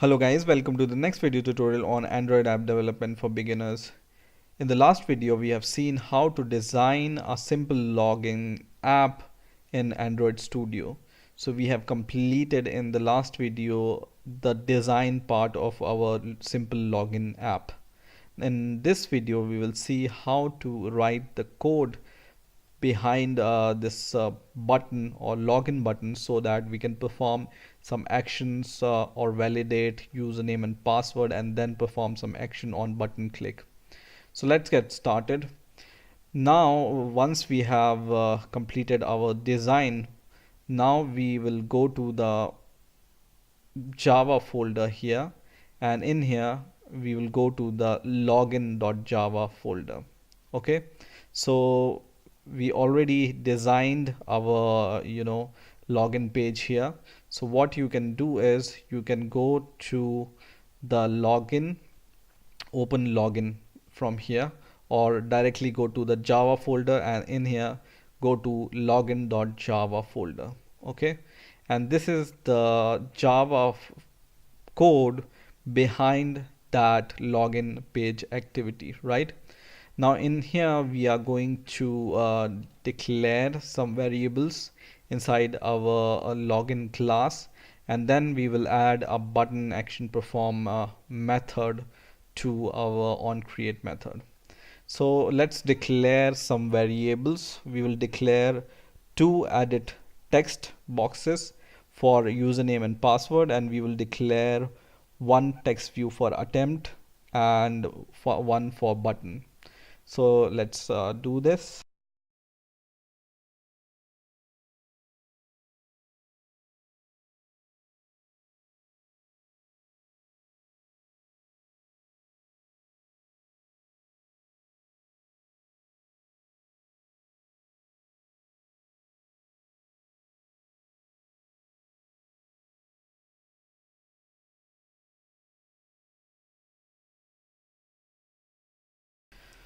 Hello guys, welcome to the next video tutorial on Android app development for beginners. In the last video, we have seen how to design a simple login app in Android Studio. So we have completed in the last video the design part of our simple login app. In this video, we will see how to write the code behind this button or login button so that we can perform some actions or validate username and password and then perform some action on button click. So let's get started. Now once we have completed our design, now we will go to the Java folder here, and in here we will go to the login.java folder. Okay, so we already designed our login page here. So what you can do is you can go to the login, open login from here, or directly go to the Java folder and in here go to login.java folder. Okay, and this is the Java code behind that login page activity, right? Now in here we are going to declare some variables inside our login class, and then we will add a button action perform method to our onCreate method. So let's declare some variables. We will declare two edit text boxes for username and password, and we will declare one text view for attempt and for one for button. So let's do this.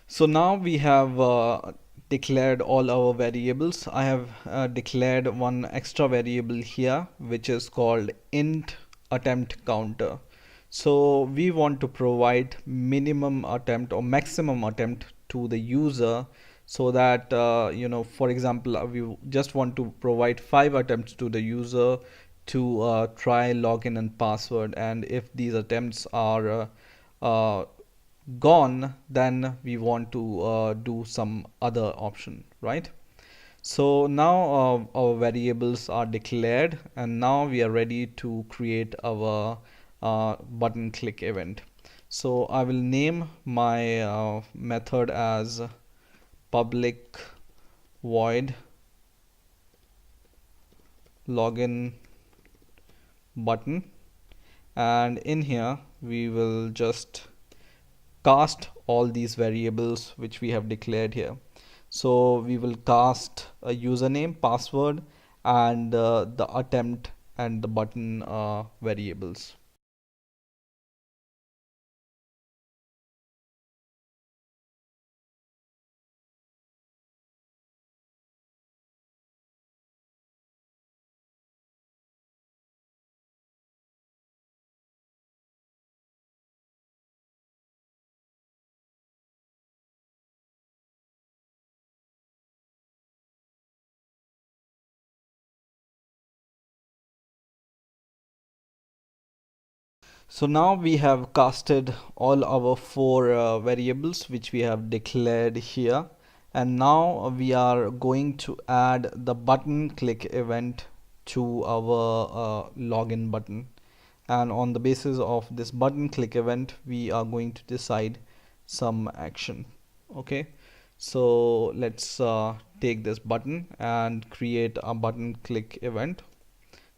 So now we have declared all our variables. I have declared one extra variable here which is called int attempt counter. So we want to provide minimum attempt or maximum attempt to the user, so that for example, we just want to provide 5 attempts to the user to try login and password, and if these attempts are gone, then we want to do some other option, right? So now our variables are declared, and now we are ready to create our button click event. So I will name my method as public void login button, and in here we will just cast all these variables which we have declared here. So we will cast a username, password, and the attempt and the button variables. So now we have casted all our 4 variables which we have declared here, and now we are going to add the button click event to our login button, and on the basis of this button click event we are going to decide some action. Okay, so let's take this button and create a button click event.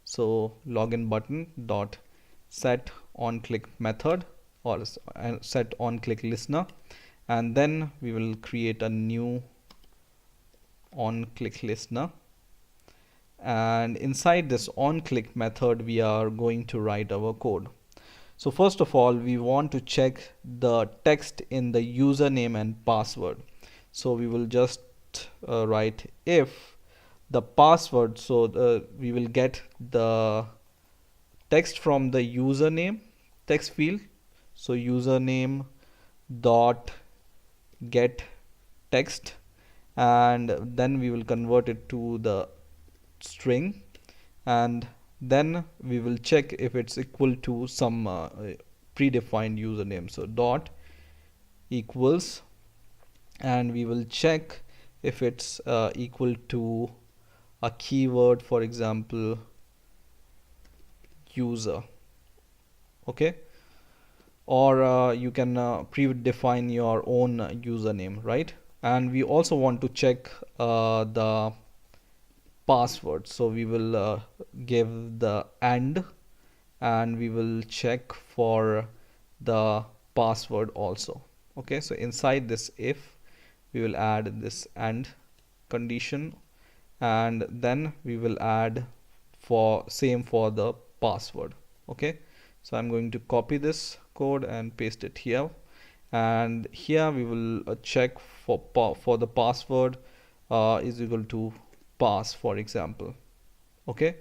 So login button dot set on click method, or set on click listener, and then we will create a new on click listener, and inside this on click method we are going to write our code. So first of all, we want to check the text in the username and password. So we will just write if the password, so we will get the text from the username text field. So username dot get text, and then we will convert it to the string, and then we will check if it's equal to some predefined username. So dot equals, and we will check if it's equal to a keyword, for example user. Okay, or you can predefine your own username, right? And we also want to check the password, so we will give the and we will check for the password also. Okay, so inside this if, we will add this and condition, and then we will add for same for the password. Okay, so I'm going to copy this code and paste it here, and here we will check for the password is equal to pass, for example. Okay,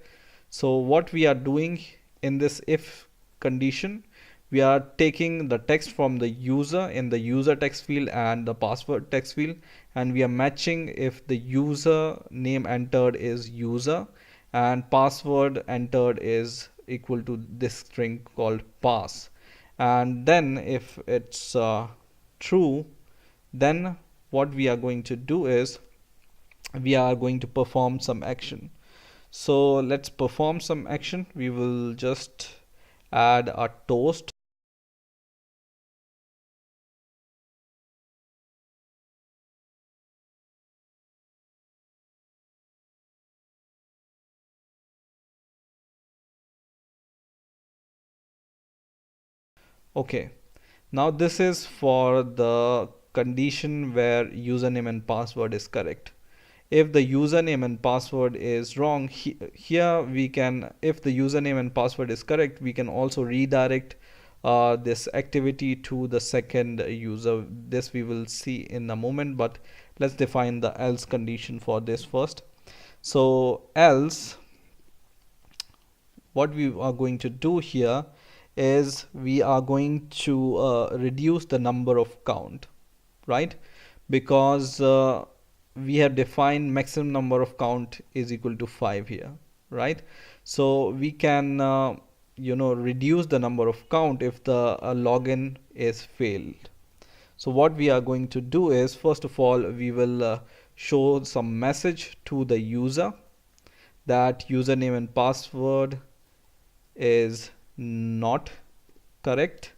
so what we are doing in this if condition, we are taking the text from the user in the user text field and the password text field, and we are matching if the user name entered is user and password entered is equal to this string called pass. And then if it's true, then what we are going to do is we are going to perform some action. So let's perform some action. We will just add a toast. Okay, now this is for the condition where username and password is correct. If the username and password is wrong, here we can, if the username and password is correct, we can also redirect this activity to the second user. This we will see in a moment, but let's define the else condition for this first. So else, what we are going to do here is we are going to reduce the number of count, right? Because we have defined maximum number of count is equal to 5 here, right? So we can reduce the number of count if the login is failed. So what we are going to do is, first of all, we will show some message to the user that username and password is not correct.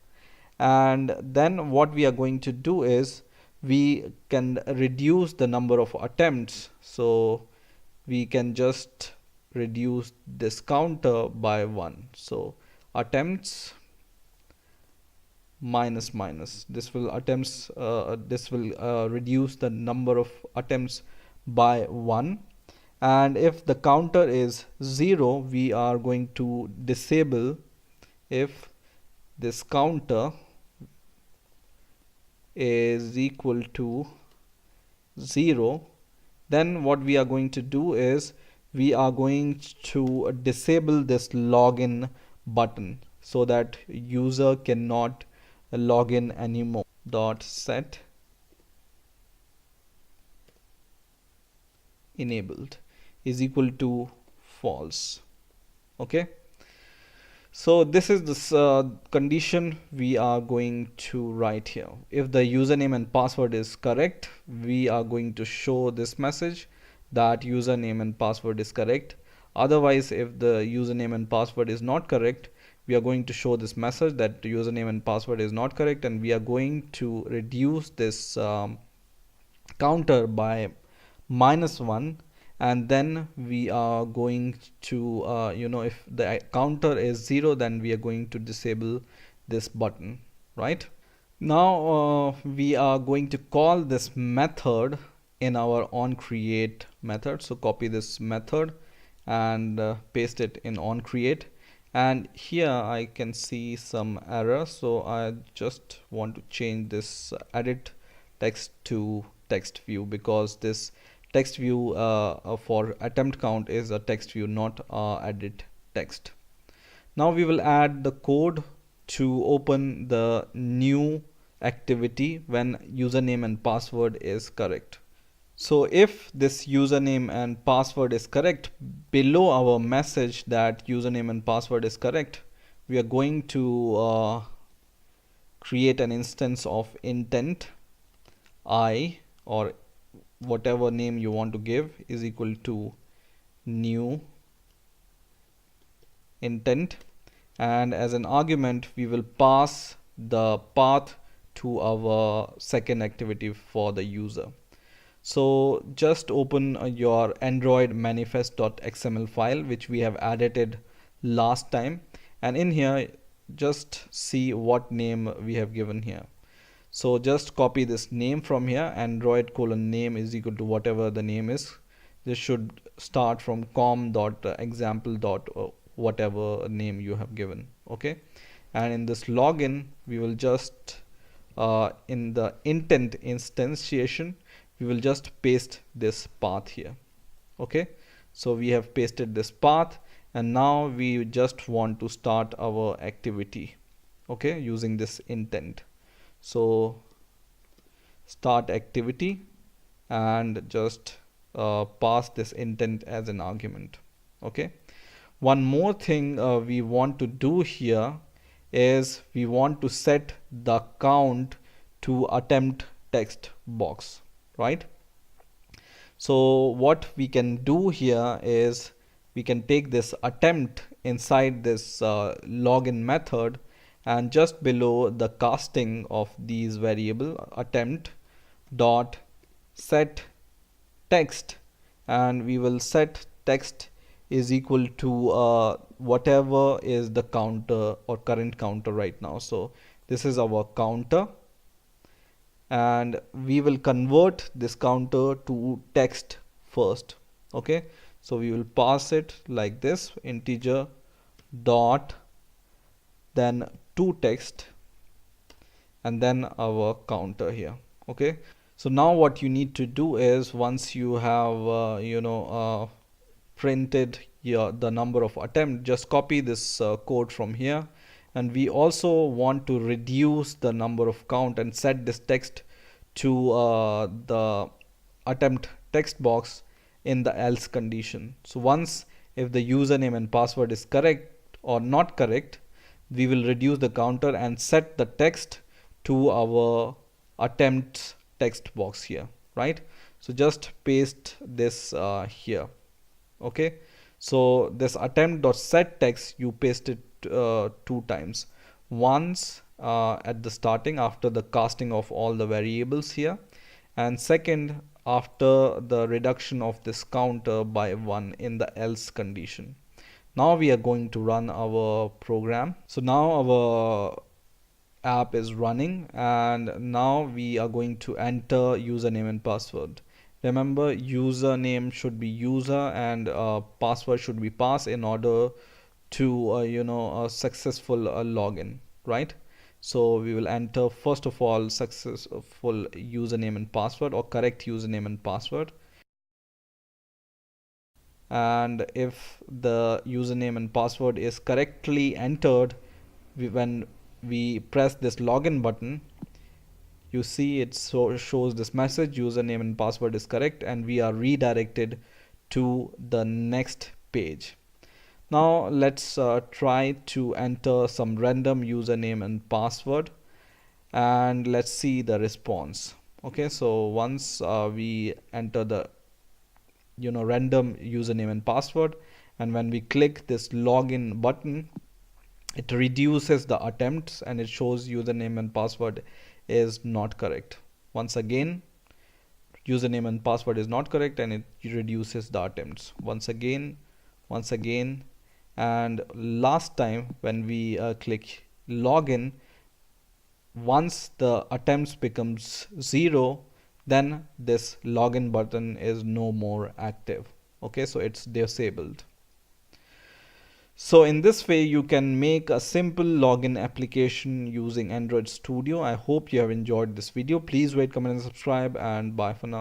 And then what we are going to do is we can reduce the number of attempts. So we can just reduce this counter by 1. So attempts minus minus, this will reduce the number of attempts by 1. And if the counter is 0, we are going to disable if this counter is equal to 0. Then what we are going to do is we are going to disable this login button so that user cannot log in anymore. Dot set enabled is equal to false. Okay, so this is this condition we are going to write here. If the username and password is correct, we are going to show this message that username and password is correct. Otherwise, if the username and password is not correct, we are going to show this message that the username and password is not correct, and we are going to reduce this counter by -1. And then we are going to if the counter is 0, then we are going to disable this button, right? Now we are going to call this method in our onCreate method. So copy this method and paste it in onCreate. And here I can see some error, so I just want to change this edit text to text view, because this text view for attempt count is a text view, not edit text. Now we will add the code to open the new activity when username and password is correct. So if this username and password is correct, below our message that username and password is correct, we are going to create an instance of intent I, or whatever name you want to give, is equal to new intent, and as an argument we will pass the path to our second activity for the user. So just open your Android manifest.xml file, which we have edited last time, and in here just see what name we have given here. So just copy this name from here. Android colon name is equal to whatever the name is. This should start from com.example. Whatever name you have given. Okay, and in this login we will just in the intent instantiation we will just paste this path here. Okay, so we have pasted this path, and now we just want to start our activity, okay, using this intent. So start activity and just pass this intent as an argument. Okay, one more thing we want to do here is we want to set the count to attempt text box, right? So what we can do here is we can take this attempt inside this login method, and just below the casting of these variable attempt dot set text, and we will set text is equal to whatever is the counter or current counter right now. So this is our counter, and we will convert this counter to text first. Okay, so we will pass it like this, integer dot then to text, and then our counter here. Okay, so now what you need to do is, once you have printed the number of attempt, just copy this code from here, and we also want to reduce the number of count and set this text to the attempt text box in the else condition. So once if the username and password is correct or not correct, we will reduce the counter and set the text to our attempts text box here, right? So just paste this here. Okay, so this attempt.set text you paste it 2 times, once at the starting after the casting of all the variables here, and second after the reduction of this counter by 1 in the else condition. Now we are going to run our program. So now our app is running, and now we are going to enter username and password. Remember, username should be user and password should be pass in order to a successful login, right? So we will enter first of all successful username and password, or correct username and password, and if the username and password is correctly entered, when we press this login button, you see it shows this message, username and password is correct, and we are redirected to the next page. Now let's try to enter some random username and password, and let's see the response. Okay, so once we enter the random username and password, and when we click this login button, it reduces the attempts and it shows username and password is not correct. Once again, username and password is not correct, and it reduces the attempts once again, and last time when we click login, once the attempts becomes 0, then this login button is no more active. Okay, so it's disabled. So in this way you can make a simple login application using Android Studio. I hope you have enjoyed this video. Please rate, comment and subscribe, and bye for now.